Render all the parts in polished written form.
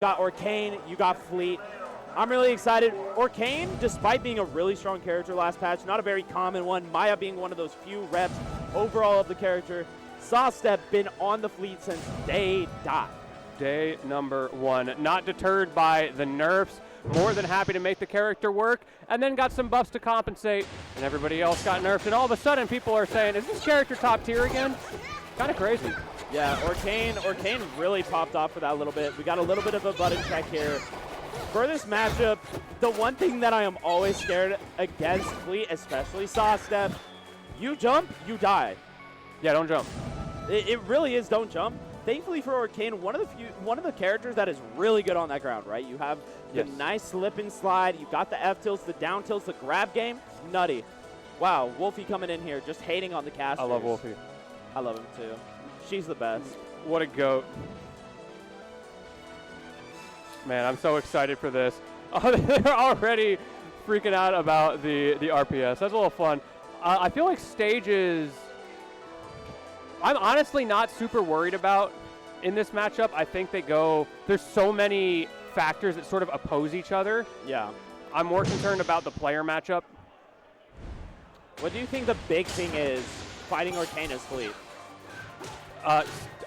got Orcane, you got Fleet. I'm really excited. Orcane, despite being a really strong character last patch, not a very common one, Maya being one of those few reps overall of the character. Sawstep been on the Fleet since day dot. Day number one. Not deterred by the nerfs, more than happy to make the character work, and then got some buffs to compensate, and everybody else got nerfed, and all of a sudden people are saying, is this character top tier again? Kind of crazy. Yeah, Orcane really popped off for that a little bit. We got a little bit of a button check here. For this matchup, the one thing that I am always scared against Fleet, especially Sawstep, you jump, you die. Yeah, don't jump. It really is don't jump. Thankfully for Orcane, one of the characters that is really good on that ground, right? You have the nice slip and slide, you got the F tilts, the down tilts, the grab game, nutty. Wow, Wolfie coming in here, just hating on the casters. I love Wolfie. I love him too. She's the best. What a goat. Man, I'm so excited for this. Oh, they're already freaking out about the RPS. That's a little fun. I feel like stages, I'm honestly not super worried about in this matchup. I think there's so many factors that sort of oppose each other. Yeah. I'm more concerned about the player matchup. What do you think the big thing is fighting Orcane as Fleet?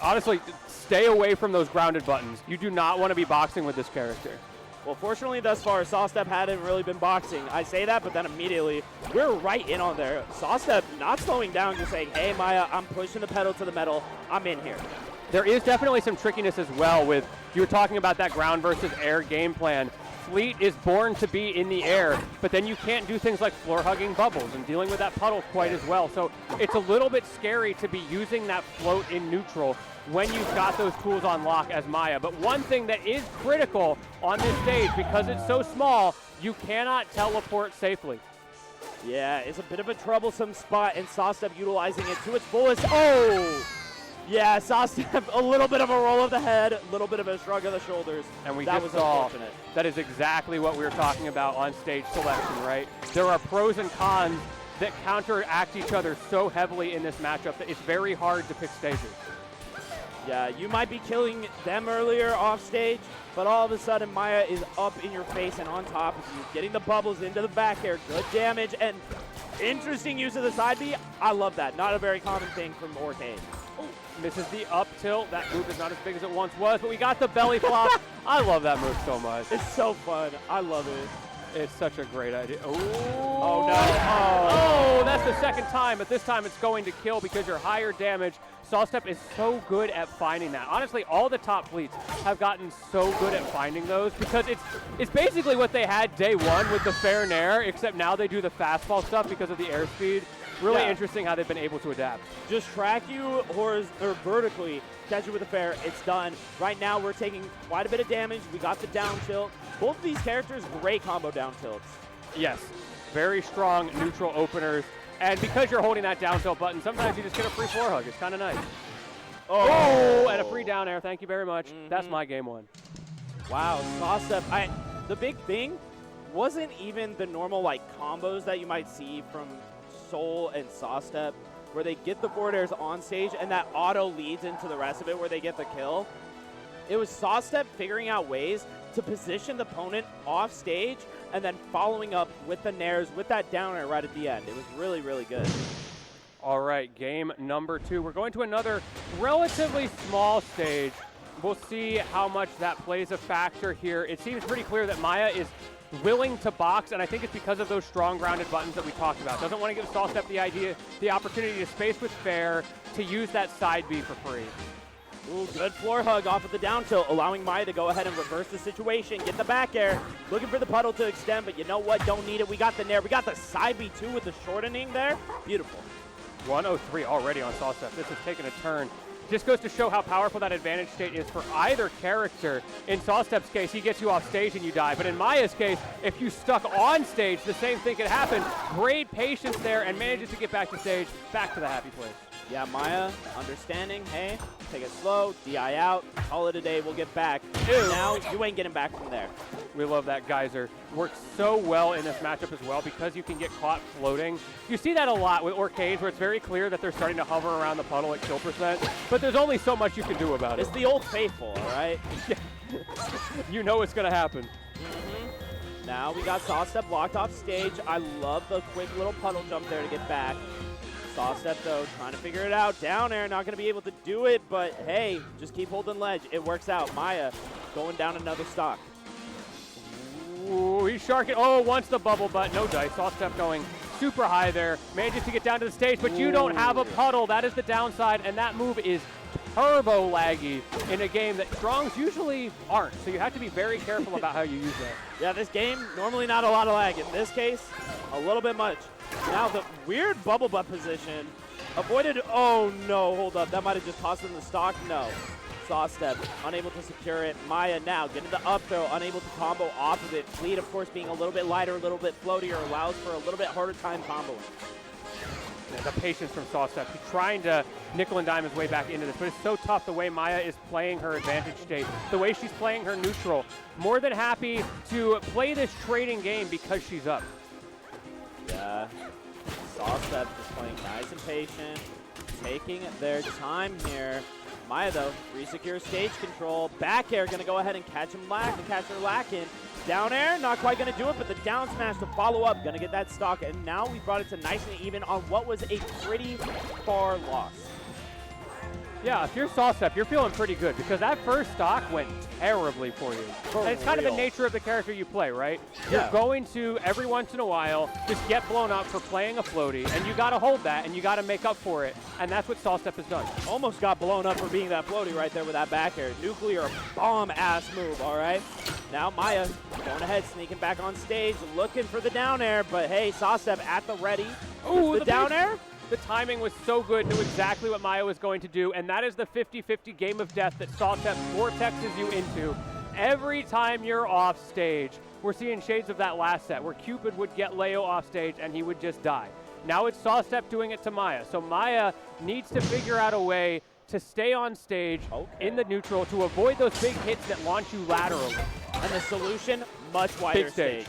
Honestly, stay away from those grounded buttons. You do not want to be boxing with this character. Well, fortunately, thus far, Sawstep hadn't really been boxing. I say that, but then immediately, we're right in on there. Sawstep not slowing down, just saying, hey, Maya, I'm pushing the pedal to the metal. I'm in here. There is definitely some trickiness as well with, you were talking about that ground versus air game plan. Fleet is born to be in the air, but then you can't do things like floor hugging bubbles and dealing with that puddle quite as well. So it's a little bit scary to be using that float in neutral when you've got those tools on lock as Maya. But one thing that is critical on this stage, because it's so small, you cannot teleport safely. Yeah, it's a bit of a troublesome spot, and Sawstep utilizing it to its fullest. Oh! Yeah, Sawstep, a little bit of a roll of the head, a little bit of a shrug of the shoulders. And we that just was saw unfortunate. That is exactly what we were talking about on stage selection, right? There are pros and cons that counteract each other so heavily in this matchup that it's very hard to pick stages. Yeah, you might be killing them earlier off stage, but all of a sudden Maya is up in your face and on top of you, getting the bubbles into the back air, good damage, and interesting use of the side B. I love that. Not a very common thing from Orcane. Misses the up tilt. That move is not as big as it once was, but we got the belly flop. I love that move so much. It's so fun. I love it. It's such a great idea. Ooh. Oh, no. Oh, that's the second time, but this time it's going to kill because you're higher damage. Sawstep is so good at finding that. Honestly, all the top fleets have gotten so good at finding those because it's basically what they had day one with the fair and air, except now they do the fastball stuff because of the airspeed. Really interesting how they've been able to adapt. Just track you vertically, catch you with a fair, it's done. Right now we're taking quite a bit of damage. We got the down tilt. Both of these characters, great combo down tilts. Yes, very strong neutral openers. And because you're holding that down tilt button, sometimes you just get a free floor hug. It's kind of nice. Oh, and a free down air. Thank you very much. That's my game one. Wow, Sawstep. The big thing wasn't even the normal like combos that you might see from Soul and Sawstep, where they get the forward airs on stage and that auto leads into the rest of it where they get the kill. It was Sawstep figuring out ways to position the opponent off stage and then following up with the nairs with that down air right at the end. It was really, really good. All right, game number two. We're going to another relatively small stage. We'll see how much that plays a factor here. It seems pretty clear that Maya is willing to box, and I think it's because of those strong grounded buttons that we talked about. Doesn't want to give Sawstep the opportunity to space with fair, to use that side B for free. Ooh, good floor hug off of the down tilt, allowing Maya to go ahead and reverse the situation, get the back air, looking for the puddle to extend, but you know what, don't need it. We got the nair, we got the side B too with the shortening there. Beautiful. 103 already on Sawstep. This has taken a turn. Just goes to show how powerful that advantage state is for either character. In Sawstep's case, he gets you off stage and you die. But in Maya's case, if you stuck on stage, the same thing could happen. Great patience there and manages to get back to stage, back to the happy place. Yeah, Maya, understanding, hey, take it slow, DI out, call it a day, we'll get back. Now, you ain't getting back from there. We love that geyser. Works so well in this matchup as well because you can get caught floating. You see that a lot with Orcane where it's very clear that they're starting to hover around the puddle at kill percent, but there's only so much you can do about it. It's the old faithful, all right? You know it's going to happen. Now we got Sawstep blocked off stage. I love the quick little puddle jump there to get back. Sawstep, though, trying to figure it out. Down air, not going to be able to do it, but hey, just keep holding ledge. It works out. Maya going down another stock. Ooh, he's sharking. Oh, wants the bubble, but no dice. Sawstep going super high there. Manages to get down to the stage, but you don't have a puddle. That is the downside, and that move is turbo laggy in a game that Strongs usually aren't. So you have to be very careful about how you use that. Yeah, this game, normally not a lot of lag. In this case, a little bit much. Now the weird bubble butt position. Avoided, oh no, hold up. That might have just cost him the stock. No. Sawstep, unable to secure it. Maya now getting the up throw, unable to combo off of it. Fleet, of course, being a little bit lighter, a little bit floatier, allows for a little bit harder time comboing. Yeah, the patience from Sawstep. He's trying to nickel and dime his way back into this, but it's so tough the way Maya is playing her advantage state, the way she's playing her neutral. More than happy to play this trading game because she's up. Yeah, Sawstep just playing nice and patient, taking their time here. Maya, though, re-secure stage control. Back air, going to go ahead and catch her lacking. Down air, not quite going to do it, but the down smash to follow up, going to get that stock. And now we brought it to nice and even on what was a pretty far loss. Yeah, if you're Sawstep, you're feeling pretty good because that first stock went terribly for you. And it's kind of the nature of the character you play, right? Yeah. You're going to, every once in a while, just get blown up for playing a floaty, and you got to hold that, and you got to make up for it, and that's what Sawstep has done. Almost got blown up for being that floaty right there with that back air. Nuclear bomb-ass move, all right? Now Maya going ahead, sneaking back on stage, looking for the down air, but hey, Sawstep at the ready. Ooh, the down air? The timing was so good, knew exactly what Maya was going to do, and that is the 50-50 game of death that Sawstep vortexes you into. Every time you're off stage, we're seeing shades of that last set where Cupid would get Leo off stage and he would just die. Now it's Sawstep doing it to Maya. So Maya needs to figure out a way to stay on stage in the neutral to avoid those big hits that launch you laterally. And the solution, much wider Big stage.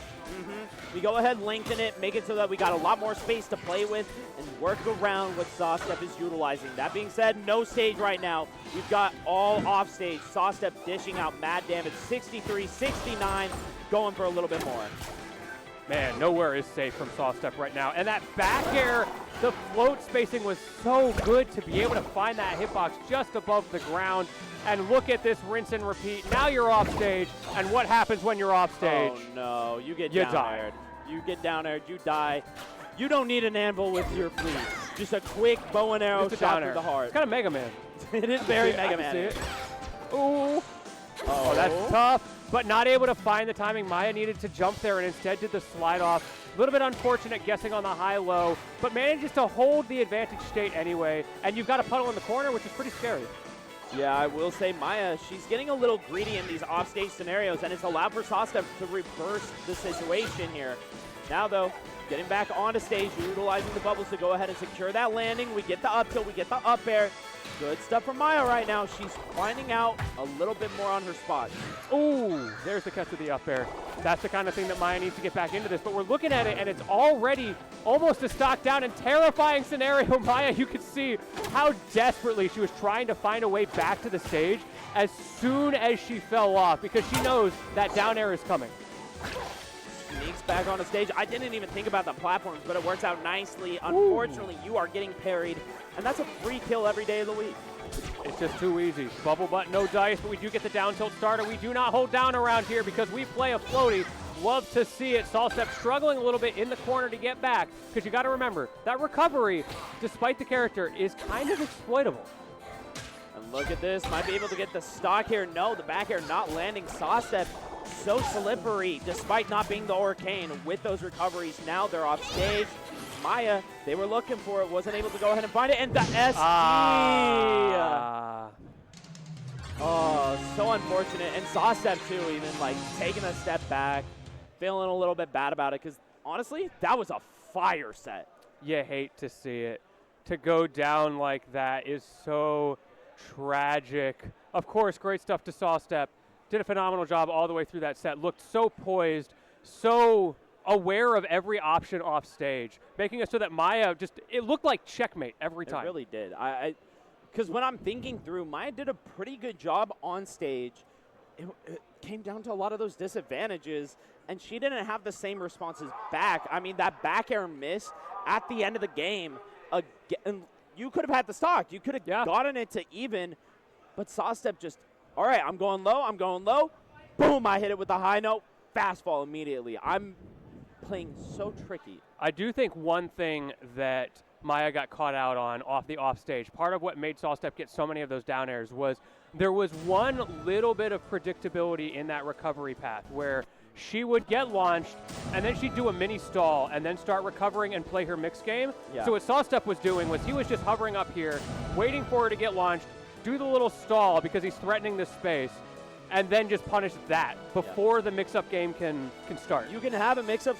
We go ahead, lengthen it, make it so that we got a lot more space to play with and work around what Sawstep is utilizing. That being said, no stage right now. We've got all off stage. Sawstep dishing out mad damage, 63, 69, going for a little bit more. Man, nowhere is safe from Sawstep right now. And that back air, the float spacing was so good to be able to find that hitbox just above the ground. And look at this rinse and repeat. Now you're off stage. And what happens when you're off stage? Oh, no. You get down-aired. You get down-aired. You die. You don't need an anvil with your fleet. Just a quick bow and arrow shot through the heart. It's kind of Mega Man. It is very Mega Man. See it. Ooh. Oh, that's tough. But not able to find the timing. Maya needed to jump there and instead did the slide off. A little bit unfortunate guessing on the high-low, but manages to hold the advantage state anyway. And you've got a puddle in the corner, which is pretty scary. Yeah, I will say Maya, she's getting a little greedy in these offstage scenarios, and it's allowed for Sawstep to reverse the situation here. Now, though, getting back onto stage, utilizing the bubbles to go ahead and secure that landing. We get the up tilt, we get the up air. Good stuff from Maya right now. She's finding out a little bit more on her spot. Ooh, there's the catch of the up air. That's the kind of thing that Maya needs to get back into this. But we're looking at it, and it's already almost a stock down and terrifying scenario. Maya, you could see how desperately she was trying to find a way back to the stage as soon as she fell off because she knows that down air is coming. Sneaks back on the stage. I didn't even think about the platforms, but it works out nicely. Unfortunately, you are getting parried, and that's a free kill every day of the week. It's just too easy. Bubble butt, no dice, but we do get the down tilt starter. We do not hold down around here because we play a floaty. Love to see it. Sawstep struggling a little bit in the corner to get back because you got to remember, that recovery, despite the character, is kind of exploitable. And look at this. Might be able to get the stock here. No, the back air not landing. Sawstep so slippery despite not being the Orcane with those recoveries. Now they're off stage. Maya, they were looking for it, wasn't able to go ahead and find it. And the SD. Oh, so unfortunate. And Sawstep too, even like taking a step back, feeling a little bit bad about it because honestly, that was a fire set. You hate to see it. To go down like that is so tragic. Of course, great stuff to Sawstep. Did a phenomenal job all the way through that set. Looked so poised, so aware of every option off stage, making it so that Maya just, it looked like checkmate every time. It really did. Because when I'm thinking through, Maya did a pretty good job on stage, it came down to a lot of those disadvantages, and she didn't have the same responses back. I mean, that back air miss at the end of the game, again, you could have had the stock. You could have gotten it to even, but Sawstep just, all right, I'm going low. Boom, I hit it with the high note. Fast fall immediately. I'm playing so tricky. I do think one thing that Maya got caught out on off the offstage, part of what made Sawstep get so many of those down airs was there was one little bit of predictability in that recovery path where she would get launched and then she'd do a mini stall and then start recovering and play her mixed game. Yeah. So what Sawstep was doing was he was just hovering up here, waiting for her to get launched, do the little stall because he's threatening this space, and then just punish that before the mix-up game can start. You can have a mix-up